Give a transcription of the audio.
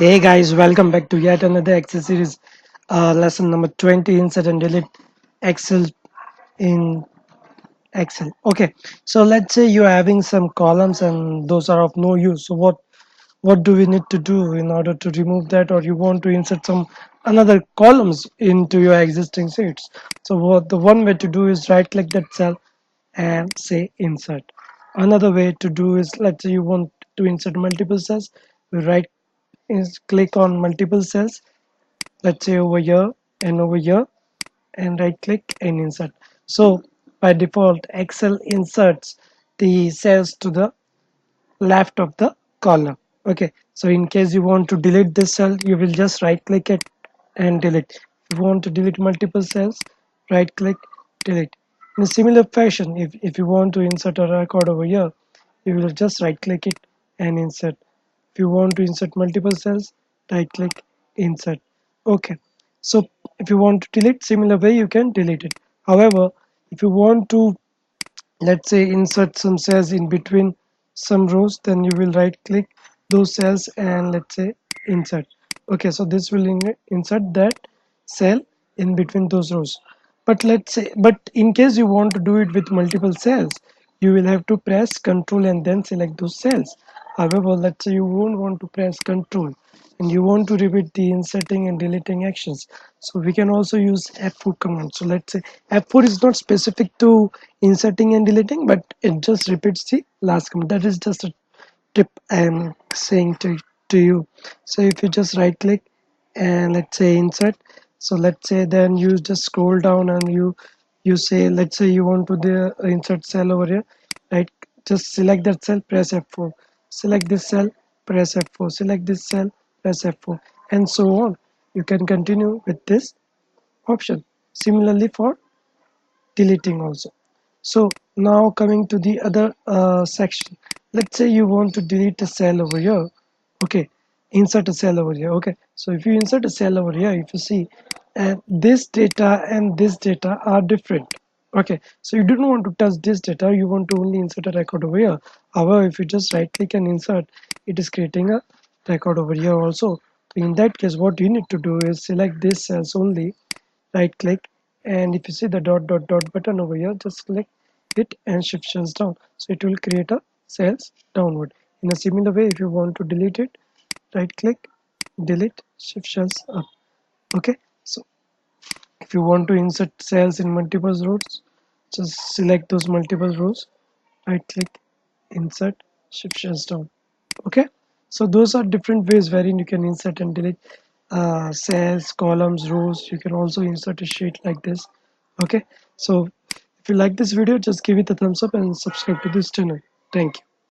Hey guys, welcome back to yet another Excel series, lesson number 20, insert and delete Excel in Excel. Okay, so let's say you're having some columns and those are of no use. So what do we need to do in order to remove that, or you want to insert some another columns into your existing sheets? So what the one way to do is right click that cell and say insert. Another way to do is, let's say you want to insert multiple cells, we right is click on multiple cells, let's say over here and over here, and right click and insert. So by default Excel inserts the cells to the left of the column. Okay, so in case you want to delete this cell, you will just right click it and delete. If you want to delete multiple cells, right click, delete. In a similar fashion, if you want to insert a record over here, you will just right click it and insert. If you want to insert multiple cells, right click, insert. Okay, so if you want to delete, similar way you can delete it. However, if you want to, let's say, insert some cells in between some rows, then you will right click those cells and let's say insert. Okay, so this will insert that cell in between those rows. But let's say, but in case you want to do it with multiple cells, you will have to press Ctrl and then select those cells. However, let's say you won't want to press Ctrl and you want to repeat the inserting and deleting actions, so we can also use F4 command. So let's say F4 is not specific to inserting and deleting, but it just repeats the last command. That is just a tip I am saying to you. So if you just right click and let's say insert, so let's say then you just scroll down and you say, let's say you want to the insert cell over here, right? Just select that cell, press F4, select this cell, press F4, select this cell, press F4, and so on. You can continue with this option. Similarly for deleting also. So now coming to the other section, let's say you want to delete a cell over here. Okay, insert a cell over here. Okay, so if you insert a cell over here, if you see, this data and this data are different. Okay, so you don't want to touch this data, you want to only insert a record over here. However, if you just right click and insert, it is creating a record over here also. In that case, what you need to do is select this cells only, right click, and if you see the dot button over here, just click it and shift cells down, so it will create a cells downward. In a similar way, if you want to delete it, right click, delete, shift cells up. Okay, so if you want to insert cells in multiple rows, just select those multiple rows, right click, insert, shift cells down. Okay, so those are different ways wherein you can insert and delete cells, columns, rows. You can also insert a sheet like this. Okay, so if you like this video, just give it a thumbs up and subscribe to this channel. Thank you.